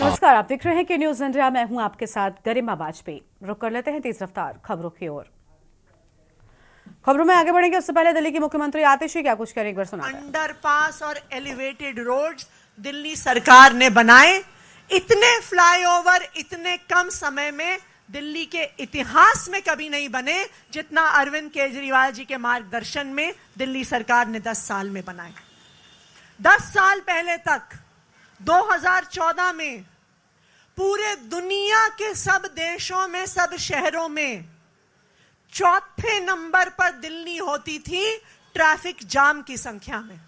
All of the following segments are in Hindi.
नमस्कार, आप देख रहे हैं कि न्यूज इंडिया। मैं हूं आपके साथ गरिमा वाजपेयी। रुक कर लेते हैं तेज रफ्तार खबरों की ओर। खबरों में आगे बढ़ेंगे उससे पहले दिल्ली की मुख्यमंत्री आतिशी क्या कुछ करें, एक बार सुनाते हैं। अंडरपास और एलिवेटेड रोड्स दिल्ली सरकार ने बनाए। इतने फ्लाईओवर इतने कम समय में दिल्ली के इतिहास में कभी नहीं बने जितना अरविंद केजरीवाल जी के मार्गदर्शन में दिल्ली सरकार ने 10 साल में बनाए। 10 साल पहले तक 2014 में पूरे दुनिया के सब देशों में, सब शहरों में चौथे नंबर पर दिल्ली होती थी ट्रैफिक जाम की संख्या में।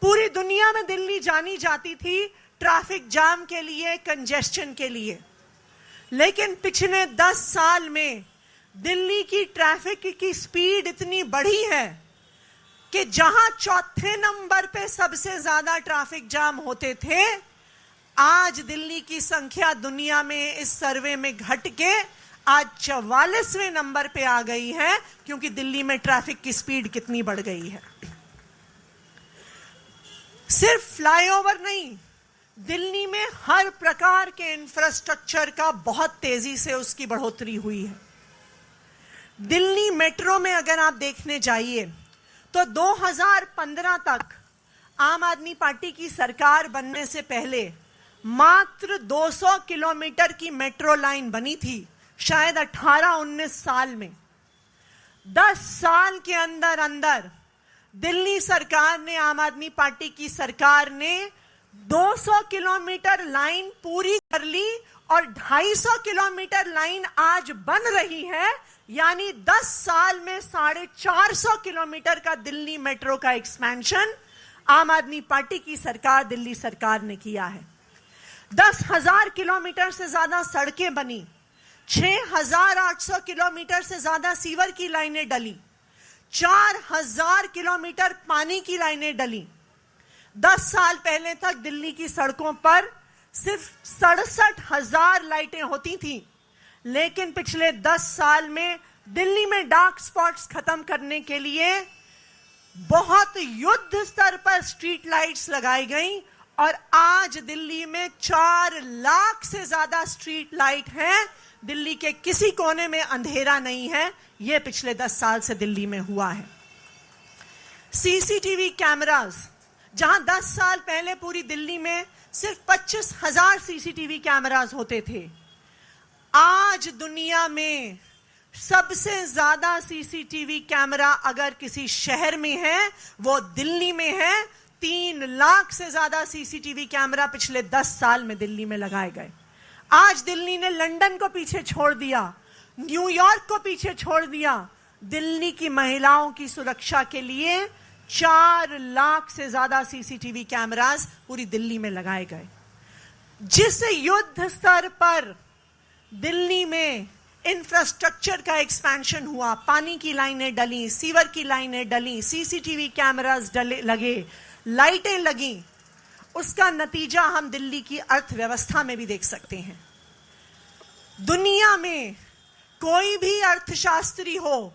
पूरी दुनिया में दिल्ली जानी जाती थी ट्रैफिक जाम के लिए, कंजेस्शन के लिए। लेकिन पिछले 10 साल में दिल्ली की ट्रैफिक की स्पीड इतनी बढ़ी है कि जहां चौथे नंबर पे सबसे ज्यादा ट्रैफिक जाम होते थे, आज दिल्ली की संख्या दुनिया में इस सर्वे में घट के आज 44वें नंबर पे आ गई है, क्योंकि दिल्ली में ट्रैफिक की स्पीड कितनी बढ़ गई है। सिर्फ फ्लाईओवर नहीं, दिल्ली में हर प्रकार के इंफ्रास्ट्रक्चर का बहुत तेजी से उसकी बढ़ोतरी हुई है। दिल्ली मेट्रो में अगर आप देखने जाइए तो 2015 तक आम आदमी पार्टी की सरकार बनने से पहले मात्र 200 किलोमीटर की मेट्रो लाइन बनी थी, शायद 18-19 साल में। 10 साल के अंदर अंदर दिल्ली सरकार ने, आम आदमी पार्टी की सरकार ने 200 किलोमीटर लाइन पूरी कर ली और 250 किलोमीटर लाइन आज बन रही है। यानी 10 साल में 450 किलोमीटर का दिल्ली मेट्रो का एक्सपेंशन आम आदमी पार्टी की सरकार, दिल्ली सरकार ने किया है। 10,000 किलोमीटर से ज्यादा सड़कें बनी, 6,800 किलोमीटर से ज्यादा सीवर की लाइनें डली, 4,000 किलोमीटर पानी की लाइनें डली। 10 साल पहले तक दिल्ली की सड़कों पर सिर्फ 67,000 लाइटें होती थी, लेकिन पिछले 10 साल में दिल्ली में डार्क स्पॉट्स खत्म करने के लिए बहुत युद्ध स्तर पर स्ट्रीट लाइट्स लगाई गई और आज दिल्ली में 4 लाख से ज्यादा स्ट्रीट लाइट हैं। दिल्ली के किसी कोने में अंधेरा नहीं है। यह पिछले 10 साल से दिल्ली में हुआ है। सीसीटीवी कैमरास, जहां 10 साल पहले पूरी दिल्ली में सिर्फ 25,000 सीसीटीवी कैमरास होते थे, आज दुनिया में सबसे ज्यादा सीसीटीवी कैमरा अगर किसी शहर में है वो दिल्ली में है। 3 लाख से ज्यादा सीसीटीवी कैमरा पिछले 10 साल में दिल्ली में लगाए गए। आज दिल्ली ने लंदन को पीछे छोड़ दिया, न्यूयॉर्क को पीछे छोड़ दिया। दिल्ली की महिलाओं की सुरक्षा के लिए 4 लाख से ज्यादा सीसीटीवी कैमरास पूरी दिल्ली में लगाए गए। जिस युद्ध स्तर पर दिल्ली में इंफ्रास्ट्रक्चर का एक्सपेंशन हुआ, पानी की लाइनें डली, सीवर की लाइनें डली, सीसीटीवी कैमरास लगे, लाइटें लगी, उसका नतीजा हम दिल्ली की अर्थव्यवस्था में भी देख सकते हैं। दुनिया में कोई भी अर्थशास्त्री हो,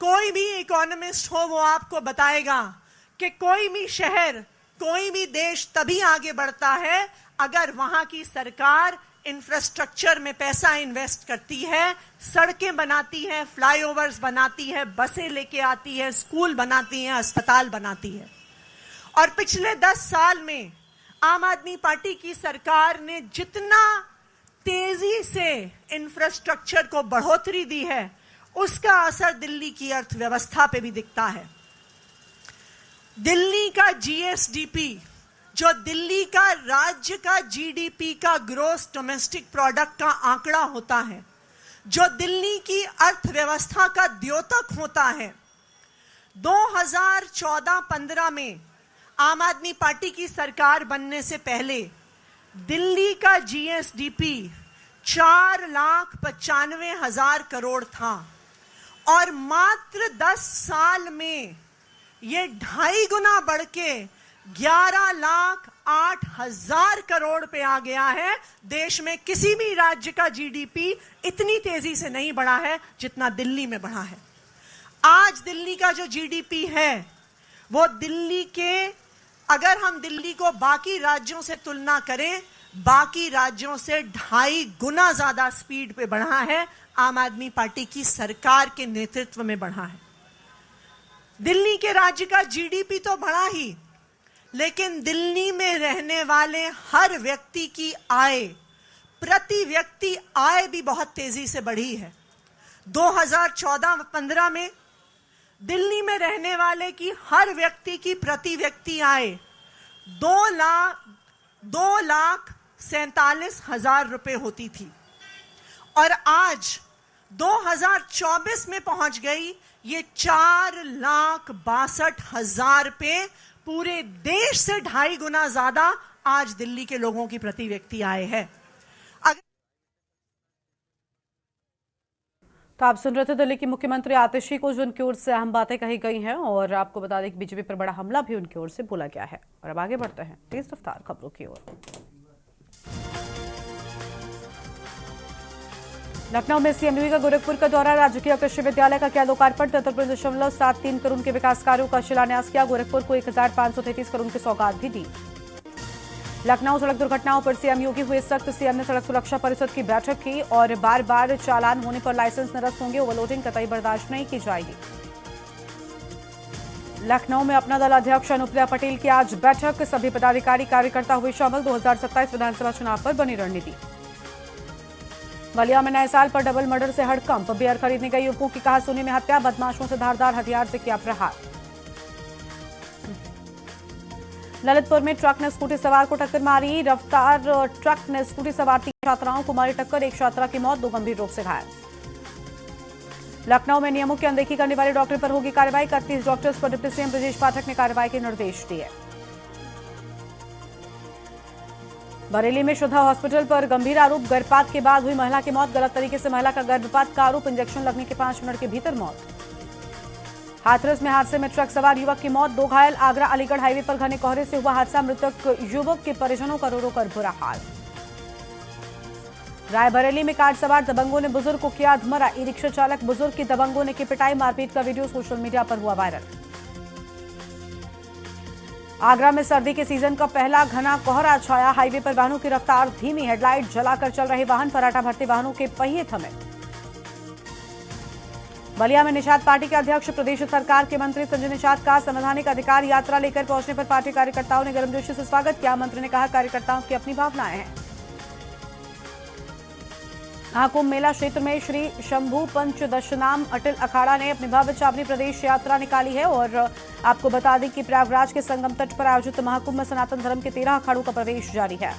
कोई भी इकोनॉमिस्ट हो, वो आपको बताएगा कि कोई भी शहर, कोई भी देश तभी आगे बढ़ता है अगर वहां की सरकार इंफ्रास्ट्रक्चर में पैसा इन्वेस्ट करती है, सड़कें बनाती है, फ्लाईओवर्स बनाती है, बसें लेके आती है, स्कूल बनाती है, अस्पताल बनाती है। और पिछले 10 साल में आम आदमी पार्टी की सरकार ने जितना तेजी से इंफ्रास्ट्रक्चर को बढ़ोतरी दी है, उसका असर दिल्ली की अर्थव्यवस्था पे भी दिखता है। दिल्ली का जीएसडीपी, जो दिल्ली का राज्य का जीडीपी का ग्रोस डोमेस्टिक प्रोडक्ट का आंकड़ा होता है, जो दिल्ली की अर्थव्यवस्था का द्योतक होता है, 2014-15 में आम आदमी पार्टी की सरकार बनने से पहले दिल्ली का जीएसडीपी 4,95,000 करोड़ था और मात्र 10 साल में ये 2.5 गुना बढ़ के 11,08,000 करोड़ पे आ गया है। देश में किसी भी राज्य का जीडीपी इतनी तेजी से नहीं बढ़ा है जितना दिल्ली में बढ़ा है। आज दिल्ली का जो जीडीपी है वो दिल्ली के, अगर हम दिल्ली को बाकी राज्यों से तुलना करें बाकी राज्यों से 2.5 गुना ज्यादा स्पीड पे बढ़ा है, आम आदमी पार्टी की सरकार के नेतृत्व में बढ़ा है। दिल्ली के राज्य का जीडीपी तो बढ़ा ही, लेकिन दिल्ली में रहने वाले हर व्यक्ति की आय, प्रति व्यक्ति आय भी बहुत तेजी से बढ़ी है। 2014-15 में दिल्ली में रहने वाले की हर व्यक्ति की प्रति व्यक्ति आय 2,47,000 रुपए होती थी और आज 2024 में पहुंच गई ये 4,62,000 पे, पूरे देश से 2.5 गुना ज्यादा आज दिल्ली के लोगों की प्रति व्यक्ति आय है। तो आप सुन रहे थे दिल्ली की मुख्यमंत्री आतिशी को, जो उनकी ओर से अहम बातें कही गई हैं और आपको बता दें कि बीजेपी पर बड़ा हमला भी उनकी ओर से बोला गया है। और अब आगे बढ़ते हैं तेज रफ्तार खबरों की ओर। लखनऊ में सीएमयू का गोरखपुर का दौरा, राजकीय कृषि विद्यालय का किया लोकार्पण, 73.73 करोड़ के विकास कार्यों का शिलान्यास किया। गोरखपुर को 1,533 करोड़ की सौगात भी दी। लखनऊ सड़क दुर्घटनाओं पर सीएम योगी हुए सख्त, सीएम ने सड़क सुरक्षा परिषद की बैठक की और बार बार चालान होने पर लाइसेंस निरस्त होंगे, ओवरलोडिंग कतई बर्दाश्त नहीं की जाएगी। लखनऊ में अपना दल अध्यक्ष अनुप्रिया पटेल की आज बैठक, सभी पदाधिकारी कार्यकर्ता हुए शामिल, 2027 विधानसभा चुनाव पर बनी रणनीति। बलिया में नए साल पर डबल मर्डर से हड़कंप, बियर खरीदने गए युवकों की कहासुनी में हत्या, बदमाशों से धारदार हथियार से किया प्रहार। ललितपुर में ट्रक ने स्कूटी सवार को टक्कर मारी, रफ्तार ट्रक ने स्कूटी सवार 3 छात्राओं को मारी टक्कर, एक छात्रा की मौत, 2 गंभीर रूप से घायल। लखनऊ में नियमों की अनदेखी करने वाले डॉक्टर पर होगी कार्रवाई, 31 डॉक्टर्स पर डिप्टी सीएम ब्रजेश पाठक ने कार्रवाई के निर्देश दिए। बरेली में श्रद्धा हॉस्पिटल पर गंभीर आरोप, गर्भपात के बाद हुई महिला की मौत, गलत तरीके से महिला का गर्भपात का आरोप, इंजेक्शन लगने के 5 मिनट के भीतर मौत। हाथरस में हादसे में ट्रक सवार युवक की मौत, 2 घायल, आगरा अलीगढ़ हाईवे पर घने कोहरे से हुआ हादसा, मृतक युवक के परिजनों का रो रो कर बुरा हाल। रायबरेली में कार सवार दबंगों ने बुजुर्ग को किया अधमरा, ई रिक्शा चालक बुजुर्ग की दबंगों ने की पिटाई, मारपीट का वीडियो सोशल मीडिया पर हुआ वायरल। आगरा में सर्दी के सीजन का पहला घना कोहरा छाया, हाईवे पर वाहनों की रफ्तार धीमी, हेडलाइट जलाकर चल रहे वाहन, फराटा भरते वाहनों के पहिए थमे। बलिया में निषाद पार्टी के अध्यक्ष प्रदेश सरकार के मंत्री संजय निषाद का संवैधानिक अधिकार यात्रा लेकर पहुंचने पर पार्टी कार्यकर्ताओं ने गर्मजोशी से स्वागत किया। मंत्री ने कहा कार्यकर्ताओं की अपनी भावनाएं हैं। महाकुंभ मेला क्षेत्र में श्री शंभू पंचदशनाम अटल अखाड़ा ने अपनी भव्य छावनी प्रदेश यात्रा निकाली है और आपको बता दें कि प्रयागराज के संगम तट पर आयोजित महाकुंभ में सनातन धर्म के 13 अखाड़ों का प्रवेश जारी है।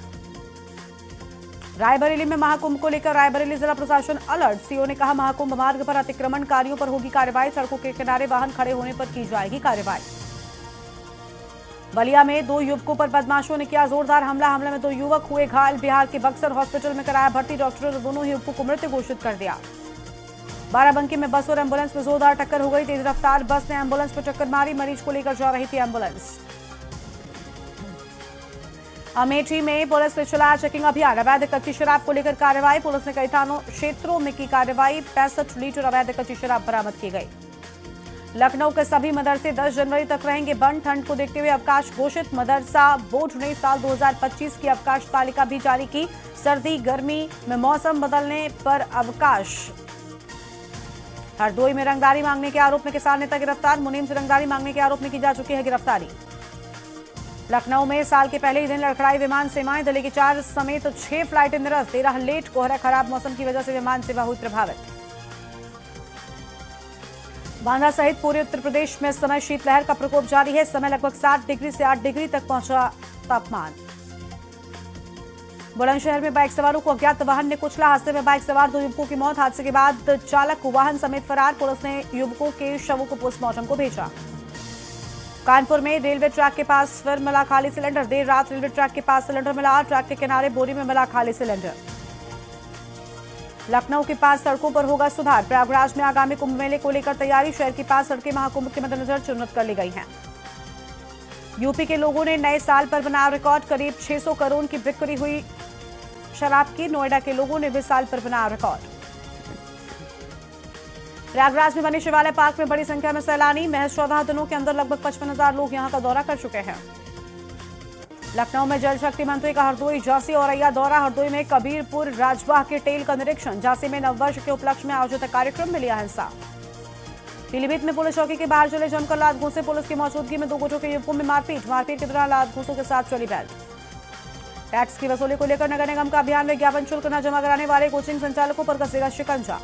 रायबरेली में महाकुंभ को लेकर रायबरेली जिला प्रशासन अलर्ट, सीओ ने कहा महाकुंभ मार्ग पर अतिक्रमणकारियों पर होगी कार्रवाई, सड़कों के किनारे वाहन खड़े होने पर की जाएगी कार्रवाई। बलिया में 2 युवकों पर बदमाशों ने किया जोरदार हमले में 2 युवक हुए घायल, बिहार के बक्सर हॉस्पिटल में कराया भर्ती, डॉक्टरों ने दोनों युवकों को मृत घोषित कर दिया। बाराबंकी में बस और एम्बुलेंस में जोरदार टक्कर हो गई, तेज रफ्तार बस ने एम्बुलेंस पर टक्कर मारी, मरीज को लेकर जा रही थी एम्बुलेंस। अमेठी में पुलिस ने चलाया चेकिंग अभियान, अवैध कच्ची शराब को लेकर कार्रवाई, पुलिस ने कई थानों क्षेत्रों में की कार्रवाई, 65 लीटर अवैध कच्ची शराब बरामद की गई। लखनऊ के सभी मदरसे 10 जनवरी तक रहेंगे बंद, ठंड को देखते हुए अवकाश घोषित, मदरसा बोर्ड ने साल 2025 की अवकाश तालिका भी जारी की, सर्दी गर्मी में मौसम बदलने पर अवकाश। हरदोई में रंगदारी मांगने के आरोप में किसान नेता गिरफ्तार, मुनीम से रंगदारी मांगने के आरोप में की जा चुकी है गिरफ्तारी। लखनऊ में साल के पहले ही दिन लड़खड़ाई विमान सेवाएं, दिल्ली की 4 समेत 6 फ्लाइटें निरस्त, 13 लेट, कोहरा खराब मौसम की वजह से विमान सेवा हुई प्रभावित। बांदा सहित पूरे उत्तर प्रदेश में इस समय शीतलहर का प्रकोप जारी है, इस समय लगभग 7 डिग्री से 8 डिग्री तक पहुंचा तापमान। बुलंदशहर में बाइक सवारों को अज्ञात वाहन ने कुचला, हादसे में बाइक सवार 2 युवकों की मौत, हादसे के बाद चालक वाहन समेत फरार, पुलिस ने युवकों के शवों को पोस्टमार्टम को भेजा। कानपुर में रेलवे ट्रैक के पास फिर मिला खाली सिलेंडर, देर रात रेलवे ट्रैक के पास सिलेंडर मिला, ट्रैक के किनारे बोरी में मिला खाली सिलेंडर। लखनऊ के पास सड़कों पर होगा सुधार, प्रयागराज में आगामी कुंभ मेले को लेकर तैयारी, शहर के पास सड़कें महाकुंभ के मद्देनजर चिन्हित कर ली गई हैं। यूपी के लोगों ने नए साल पर बनाया रिकॉर्ड, करीब 600 करोड़ की बिक्री हुई शराब की, नोएडा के लोगों ने भी साल पर बनाया रिकॉर्ड। प्रयागराज में बने शिवालय पार्क में बड़ी संख्या में सैलानी, महज 14 दिनों के अंदर लगभग 55,000 लोग यहां का दौरा कर चुके हैं। लखनऊ में जल शक्ति मंत्री का हरदोई झांसी औरैया दौरा। हरदोई में कबीरपुर राजबाह के टेल का निरीक्षण। झांसी में नववर्ष के उपलक्ष्य में आयोजित कार्यक्रम में लिया हिस्सा। पीलीभीत में पुलिस चौकी के बाहर चले जमकर लात घूंसे। पुलिस की मौजूदगी में 2 गुटों के युवकों में मारपीट के दौरान लात घूंसों के साथ चली बैठ। टैक्स की वसूली को लेकर नगर निगम का अभियान। विज्ञापन शुल्क न जमा कराने वाले कोचिंग संचालकों पर कसेगा शिकंजा।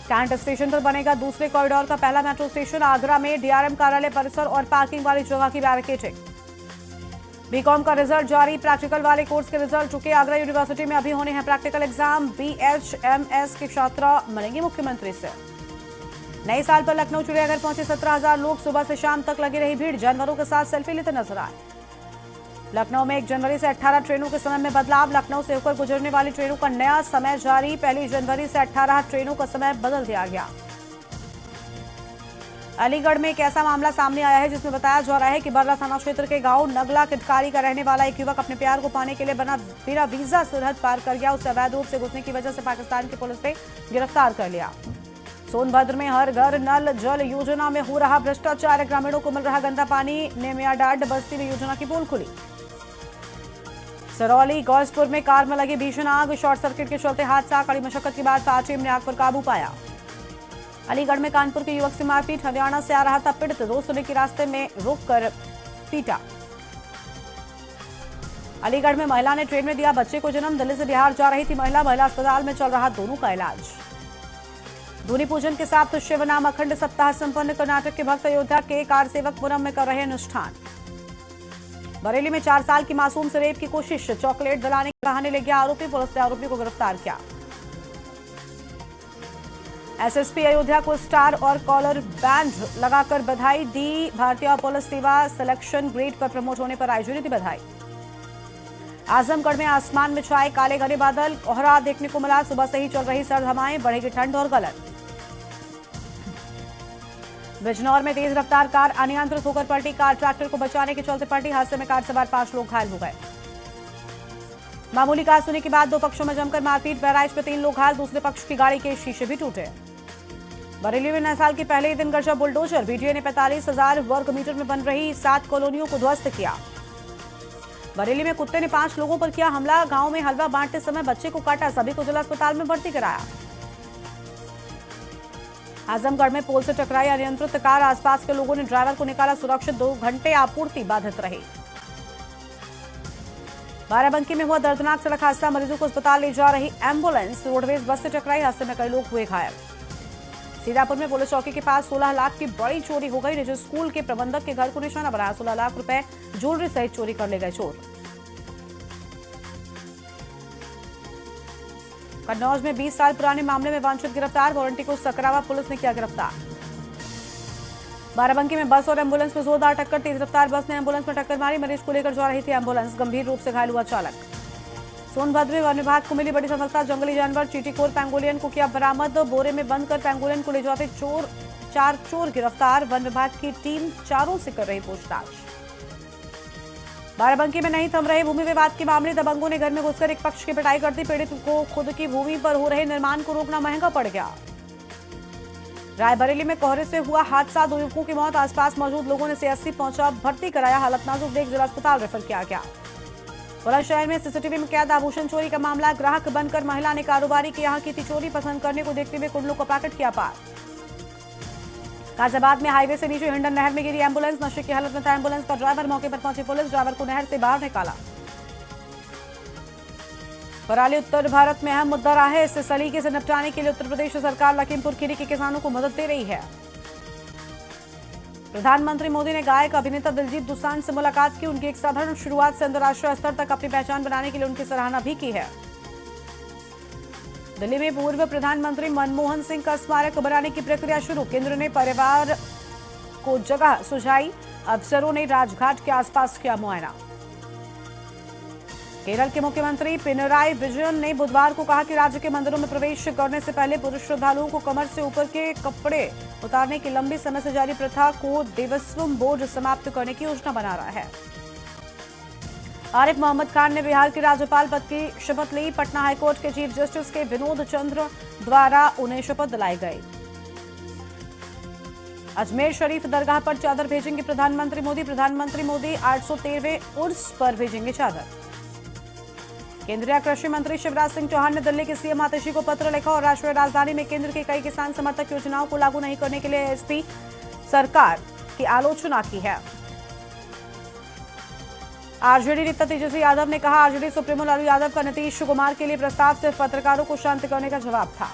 कैंट स्टेशन पर बनेगा दूसरे कॉरिडोर का पहला मेट्रो स्टेशन। आगरा में डीआरएम कार्यालय परिसर और पार्किंग वाली जगह की बैरिकेडिंग। बीकॉम का रिजल्ट जारी। प्रैक्टिकल वाले कोर्स के रिजल्ट चुके। आगरा यूनिवर्सिटी में अभी होने हैं प्रैक्टिकल एग्जाम। बीएचएमएस की छात्रा मिलेंगी मुख्यमंत्री से। नए साल पर लखनऊ चिड़ियाघर पहुंचे 17,000 लोग। सुबह से शाम तक लगी रही भीड़। जानवरों के साथ सेल्फी लेते नजर आए। लखनऊ में 1 जनवरी से 18 ट्रेनों के समय में बदलाव। लखनऊ से होकर गुजरने वाली ट्रेनों का नया समय जारी। 1 जनवरी से 18 ट्रेनों का समय बदल दिया गया। अलीगढ़ में एक ऐसा मामला सामने आया है जिसमें बताया जा रहा है कि बरला थाना क्षेत्र के गांव नगला किटकारी का रहने वाला एक युवक अपने प्यार को पाने के लिए बिना वीजा सरहद पार कर गया। उसे अवैध रूप से घुसने की वजह से पाकिस्तान की पुलिस ने गिरफ्तार कर लिया। सोनभद्र में हर घर नल जल योजना में हो रहा भ्रष्टाचार। ग्रामीणों को मिल रहा गंदा पानी। नेमियाडाड बस्ती में योजना की पोल खुली। सरौली गौसपुर में कार में लगी भीषण आग। शॉर्ट सर्किट के चलते हादसा। कड़ी मशक्कत के बाद फायर टीम ने आग पर काबू पाया। अलीगढ़ में कानपुर के युवक से मारपीट। हरियाणा से आ रहा था पीड़ित। दोस्त ने की रास्ते में रोककर पीटा। अलीगढ़ में महिला ने ट्रेन में दिया बच्चे को जन्म। दिल्ली से बिहार जा रही थी महिला अस्पताल में चल रहा दोनों का इलाज। धूनी पूजन के साथ शिवनाम अखंड सप्ताह संपन्न। कर्नाटक के भक्त अयोध्या के कार सेवकपुरम में कर रहे अनुष्ठान। बरेली में 4 साल की मासूम से रेप की कोशिश। चॉकलेट दिलाने के बहाने ले गया आरोपी। पुलिस ने आरोपी को गिरफ्तार किया। एसएसपी अयोध्या को स्टार और कॉलर बैंड लगाकर बधाई दी। भारतीय पुलिस सेवा सिलेक्शन ग्रेड पर प्रमोट होने पर आईजी ने दी बधाई। आजमगढ़ में आसमान में छाए काले घने बादल। कोहरा देखने को मिला। सुबह से ही चल रही सर्द हवाएं। बढ़ेगी ठंड और गलन। बिजनौर में तेज रफ्तार कार अनियंत्रित होकर पलटी। कार ट्रैक्टर को बचाने के चलते पलटी। हादसे में कार सवार 5 लोग घायल हो गए। मामूली कार सुनने के बाद 2 पक्षों में जमकर मारपीट। बहराइच में 3 लोग घायल। दूसरे पक्ष की गाड़ी के शीशे भी टूटे। बरेली में नए साल के पहले ही दिन गरजा बुलडोजर। बीडीए ने 45,000 वर्ग मीटर में बन रही 7 कॉलोनियों को ध्वस्त किया। बरेली में कुत्ते ने 5 लोगों पर किया हमला। गांव में हलवा बांटते समय बच्चे को काटा। सभी को जिला अस्पताल में भर्ती कराया। आजमगढ़ में पोल से टकराई अनियंत्रित कार। आसपास के लोगों ने ड्राइवर को निकाला सुरक्षित। 2 घंटे आपूर्ति बाधित रही। बाराबंकी में हुआ दर्दनाक सड़क हादसा। मरीजों को अस्पताल ले जा रही एम्बुलेंस रोडवेज बस से टकराई। हादसे में कई लोग हुए घायल। सीतापुर में पुलिस चौकी के पास 16 लाख की बड़ी चोरी हो गई। निजी स्कूल के प्रबंधक के घर को निशाना बनाया। 16 लाख रुपए ज्वेलरी सहित चोरी कर ले गए चोर। कन्नौज में 20 साल पुराने मामले में वांछित गिरफ्तार। वारंटी को सकरावा पुलिस ने किया गिरफ्तार। बाराबंकी में बस और एम्बुलेंस में जोरदार टक्कर। तेज रफ्तार बस ने एम्बुलेंस में टक्कर मारी। मरीज को लेकर जा रही थी एम्बुलेंस। गंभीर रूप से घायल हुआ चालक। सोनभद्र में वन विभाग को मिली बड़ी सफलता। जंगली जानवर चीटीकोर पेंगोलियन को किया बरामद। बोरे में बंद कर पेंगोलियन को ले जाते 4 चोर गिरफ्तार। वन विभाग की टीम चारों से कर रही पूछताछ। बाराबंकी में नहीं थम रहे भूमि विवाद के मामले। दबंगों ने घर में घुसकर एक पक्ष की पिटाई कर दी। पीड़ित को खुद की भूमि पर हो रहे निर्माण को रोकना महंगा पड़ गया। रायबरेली में कोहरे से हुआ हादसा। 2 युवकों की मौत। आसपास मौजूद लोगों ने सीएससी पहुंचा भर्ती कराया। हालत नाजुक देख जिला अस्पताल रेफर किया गया। बुलंदशहर में सीसीटीवी में कैद आभूषण चोरी का मामला। ग्राहक बनकर महिला ने कारोबारी की यहां की थी चोरी। पसंद करने को देखते हुए कुंडलों का पैकेट किया पार। गाजियाबाद में हाईवे से नीचे हिंडन नहर में गिरी एम्बुलेंस। नशे की हालत में था एम्बुलेंस का ड्राइवर। मौके पर पहुंची पुलिस। ड्राइवर को नहर से बाहर निकाला। पराली उत्तर भारत में अहम मुद्दा रहा है। इससे सलीके से निपटाने के लिए उत्तर प्रदेश सरकार लखीमपुर खीरी के किसानों को मदद दे रही है। प्रधानमंत्री मोदी ने गायक अभिनेता दिलजीत दोसांझ से मुलाकात की। उनकी एक साधारण शुरुआत से अंतर्राष्ट्रीय स्तर तक अपनी पहचान बनाने के लिए उनकी सराहना भी की है। दिल्ली में पूर्व प्रधानमंत्री मनमोहन सिंह का स्मारक बनाने की प्रक्रिया शुरू। केंद्र ने परिवार को जगह सुझाई। अफसरों ने राजघाट के आसपास किया मुआयना। केरल के मुख्यमंत्री पिनराई विजयन ने बुधवार को कहा कि राज्य के मंदिरों में प्रवेश करने से पहले पुरुष श्रद्धालुओं को कमर से ऊपर के कपड़े उतारने की लंबे समय से जारी प्रथा को देवस्वम बोर्ड समाप्त करने की योजना बना रहा है। आरिफ मोहम्मद खान ने बिहार के राज्यपाल पद की शपथ ली। पटना हाईकोर्ट के चीफ जस्टिस के विनोद चंद्र द्वारा उन्हें शपथ दिलाई गई। अजमेर शरीफ दरगाह पर चादर भेजेंगे प्रधानमंत्री मोदी। प्रधानमंत्री मोदी 813वें उर्स पर भेजेंगे चादर। केंद्रीय कृषि मंत्री शिवराज सिंह चौहान ने दिल्ली के सीएम आतिशी को पत्र लिखा और राष्ट्रीय राजधानी में केंद्र की कई किसान समर्थक योजनाओं को लागू नहीं करने के लिए एसपी सरकार की आलोचना की है। आरजेडी नेता तेजस्वी यादव ने कहा, आरजेडी सुप्रीमो लालू यादव का नीतीश कुमार के लिए प्रस्ताव सिर्फ पत्रकारों को शांत करने का जवाब था।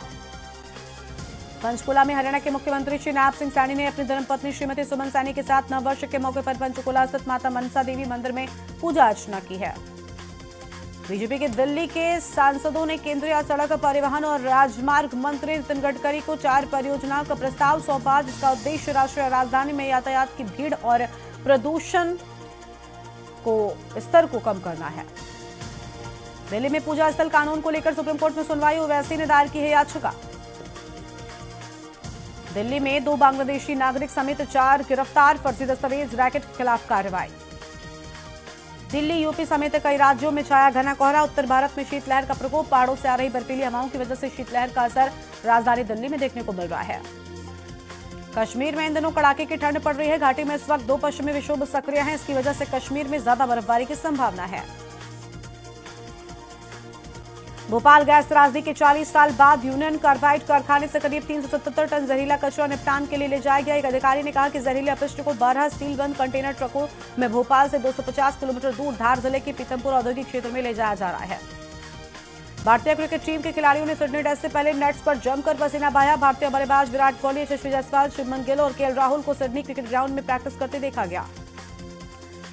पंचकुला में हरियाणा के मुख्यमंत्री श्री नायब सिंह सैनी ने अपनी धर्मपत्नी श्रीमती सुमन सैनी के साथ नववर्ष के मौके पर पंचकुला स्थित माता मनसा देवी मंदिर में पूजा अर्चना की है। बीजेपी के दिल्ली के सांसदों ने केंद्रीय सड़क परिवहन और राजमार्ग मंत्री नितिन गडकरी को 4 परियोजनाओं का प्रस्ताव सौंपा, जिसका उद्देश्य राष्ट्रीय राजधानी में यातायात की भीड़ और प्रदूषण को स्तर को कम करना है। दिल्ली में पूजा स्थल कानून को लेकर सुप्रीम कोर्ट में सुनवाई, ओवैसी ने दायर की है याचिका। दिल्ली में 2 बांग्लादेशी नागरिक समेत 4 गिरफ्तार, फर्जी दस्तावेज रैकेट के खिलाफ कार्रवाई। दिल्ली, यूपी समेत कई राज्यों में छाया घना कोहरा, उत्तर भारत में शीतलहर का प्रकोप, पहाड़ों से आ रही बर्फीली हवाओं की वजह से शीतलहर का असर राजधानी दिल्ली में देखने को मिल रहा है। कश्मीर में इन दिनों कड़ाके की ठंड पड़ रही है। घाटी में इस वक्त 2 पश्चिमी विक्षोभ सक्रिय हैं, इसकी वजह से कश्मीर में ज्यादा बर्फबारी की संभावना है। भोपाल गैस त्रासदी के 40 साल बाद यूनियन कार्बाइड कारखाने से करीब 377 टन जहरीला कचरा निपटान के लिए ले जाया गया। एक अधिकारी ने कहा कि जहरीले अपशिष्ट को 12 सीलबंद कंटेनर ट्रकों में भोपाल से 250 किलोमीटर दूर धार जिले के पीथमपुर औद्योगिक क्षेत्र में ले जाया जा रहा है। भारतीय क्रिकेट टीम के खिलाड़ियों ने सिडनी टेस्ट से पहले नेट्स पर जमकर पसीना बहाया। भारतीय बल्लेबाज विराट कोहली, यशस्वी जायसवाल, शुभमन गिल और केएल राहुल को सिडनी क्रिकेट ग्राउंड में प्रैक्टिस करते देखा गया।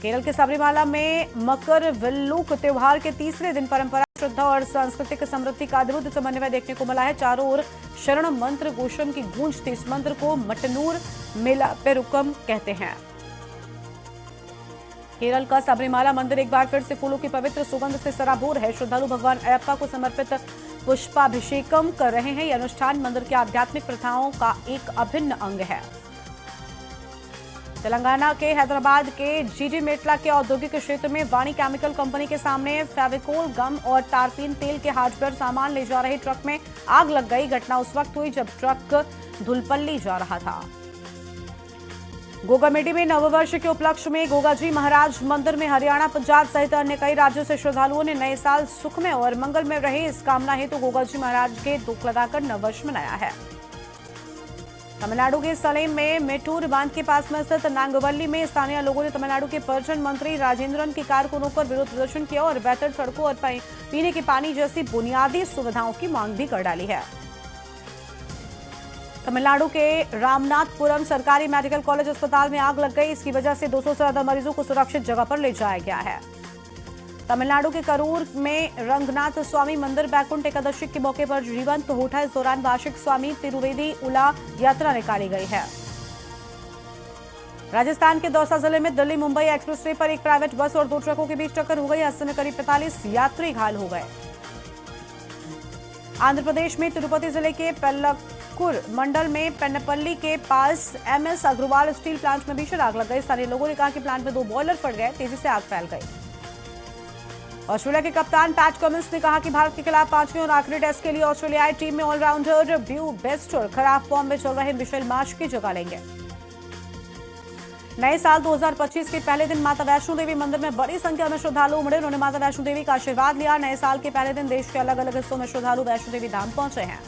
केरल के सबरीमाला में मकर विल्लुक त्योहार के तीसरे दिन परंपरा, श्रद्धा और सांस्कृतिक समृद्धि का अद्भुत समन्वय देखने को मिला है। चारों ओर शरण मंत्र घोषम की गूंज थी। इस मंत्र को मटनूर मेला पेरुकम कहते हैं। केरल का सबरीमाला मंदिर एक बार फिर से फूलों की पवित्र सुगंध से सराबोर है। श्रद्धालु भगवान अयप्पा को समर्पित पुष्पाभिषेकम कर रहे हैं। यह अनुष्ठान मंदिर की आध्यात्मिक प्रथाओं का एक अभिन्न अंग है। तेलंगाना के हैदराबाद के जीडी मेटला के औद्योगिक क्षेत्र में वाणी केमिकल कंपनी के सामने फेविकोल, गम और टारपीन तेल के हार्डवेयर सामान ले जा रहे ट्रक में आग लग गई। घटना उस वक्त हुई जब ट्रक धुलपल्ली जा रहा था। गोगामेडी में नववर्ष के उपलक्ष्य में गोगाजी महाराज मंदिर में हरियाणा, पंजाब सहित अन्य कई राज्यों से श्रद्धालुओं ने नए साल सुखमय और मंगलमय रहे इस कामना हेतु गोगाजी महाराज के धूप लगाकर नववर्ष मनाया है। तमिलनाडु के सलेम में मेटूर बांध के पास में स्थित नांगवल्ली में स्थानीय लोगों ने तमिलनाडु के पर्यटन मंत्री राजेंद्रन की कार को रोककर विरोध प्रदर्शन किया और बेहतर सड़कों और पीने के पानी जैसी बुनियादी सुविधाओं की मांग भी कर डाली है। तमिलनाडु के रामनाथपुरम सरकारी मेडिकल कॉलेज अस्पताल में आग लग गई। इसकी वजह से 200 से ज्यादा मरीजों को सुरक्षित जगह पर ले जाया गया है। तमिलनाडु के करूर में रंगनाथ स्वामी मंदिर बैकुंठ एकादशी के मौके पर जीवंत होठा। इस दौरान वार्षिक स्वामी तिरुवेदी उला यात्रा निकाली गई है। राजस्थान के दौसा जिले में दिल्ली मुंबई एक्सप्रेस वे पर एक प्राइवेट बस और 2 ट्रकों के बीच टक्कर हो गई। हादसे में करीब 45 यात्री घायल हो गए। आंध्र प्रदेश में तिरुपति जिले के पेल्लकुर मंडल में पेन्नपल्ली के पास एमएस अग्रवाल स्टील प्लांट में भीषण आग लग गई। स्थानीय लोगों ने कहा कि प्लांट में 2 बॉयलर फट गए, तेजी से आग फैल गई। ऑस्ट्रेलिया के कप्तान पैट कमिंस ने कहा कि भारत के खिलाफ 5वें और आखिरी टेस्ट के लिए ऑस्ट्रेलियाई टीम में ऑलराउंडर ब्यू बेस्टर खराब फॉर्म में चल रहे मिशेल मार्श की जगह लेंगे। नए साल 2025 के पहले दिन माता वैष्णो देवी मंदिर में बड़ी संख्या में श्रद्धालु उमड़े। उन्होंने माता वैष्णो देवी का आशीर्वाद लिया। नए साल के पहले दिन देश के अलग अलग हिस्सों में श्रद्धालु वैष्णो देवी धाम पहुंचे हैं।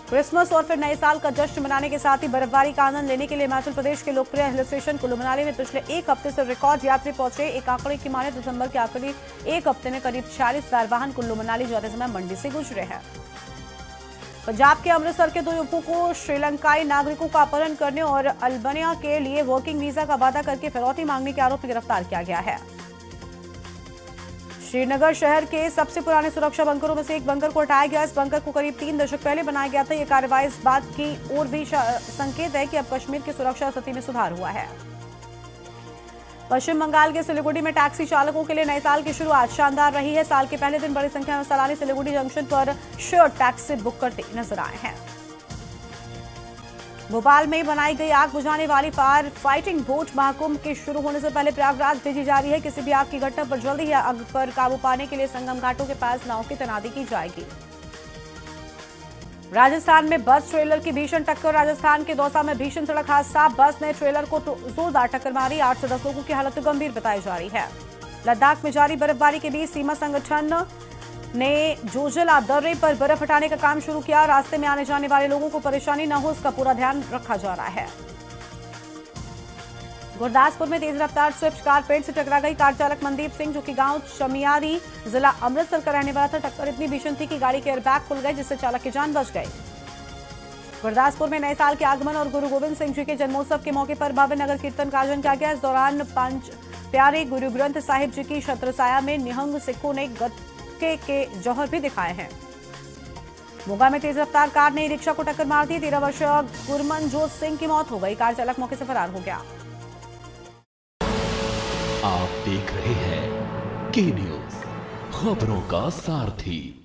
क्रिसमस और फिर नए साल का जश्न मनाने के साथ ही बर्फबारी का आनंद लेने के लिए हिमाचल प्रदेश के लोकप्रिय हिल स्टेशन कुल्लू मनाली में पिछले 1 हफ्ते से रिकॉर्ड यात्री पहुंचे। एक आंकड़े की माने दिसंबर के आखिरी 1 हफ्ते में करीब 40,000 वाहन कुल्लू मनाली जाते समय मंडी से गुजरे हैं। पंजाब के अमृतसर के 2 युवकों को श्रीलंकाई नागरिकों का अपहरण करने और अल्बानिया के लिए वर्किंग वीजा का वादा करके फिरौती मांगने के आरोप में गिरफ्तार किया गया है। श्रीनगर शहर के सबसे पुराने सुरक्षा बंकरों में से एक बंकर को हटाया गया। इस बंकर को करीब 3 दशक पहले बनाया गया था। यह कार्रवाई इस बात की ओर भी संकेत है कि अब कश्मीर की सुरक्षा स्थिति में सुधार हुआ है। पश्चिम बंगाल के सिलीगुड़ी में टैक्सी चालकों के लिए नए साल की शुरुआत शानदार रही है। साल के पहले दिन बड़ी संख्या में सैलानी सिलीगुड़ी जंक्शन पर शेयर टैक्सी बुक करते नजर आए हैं। भोपाल में बनाई गई आग बुझाने वाली फायर फाइटिंग बोट महाकुंभ के शुरू होने से पहले प्रयागराज भेजी जा रही है। किसी भी आग की घटना पर जल्दी ही आग पर काबू पाने के लिए संगम घाटों के पास नाव की तैनाती की जाएगी। राजस्थान में बस ट्रेलर की भीषण टक्कर। राजस्थान के दौसा में भीषण सड़क हादसा, बस ने ट्रेलर को जोरदार टक्कर मारी। 8 से 10 लोगों की हालत गंभीर बताई जा रही है। लद्दाख में जारी बर्फबारी के बीच सीमा संगठन ने जोजिला दर्रे पर बर्फ हटाने का काम शुरू किया। रास्ते में आने जाने वाले लोगों को परेशानी न हो, इसका पूरा ध्यान रखा जा रहा है। गुरदासपुर में तेज रफ्तार स्विफ्ट कार पेड़ से टकरा गई। कार चालक मनदीप सिंह, जो कि गांव चमियारी, जिला अमृतसर का रहने वाला था, टक्कर इतनी भीषण थी कि गाड़ी के एयरबैग खुल गए, जिससे चालक की जान बच गई। गुरदासपुर में नए साल के आगमन और गुरु गोविंद सिंह जी के जन्मोत्सव के मौके पर भव्य नगर कीर्तन का आयोजन किया गया। इस दौरान पंच प्यारे गुरु ग्रंथ साहिब जी की छत्रसाया में निहंग सिखों ने गत्के के जौहर भी दिखाए हैं। मोगा में तेज रफ्तार कार ने रिक्शा को टक्कर मार दी। 13 वर्षीय गुरमनजोत सिंह की मौत हो गई। कार चालक मौके से फरार हो गया। आप देख रहे हैं के न्यूज़, खबरों का सारथी।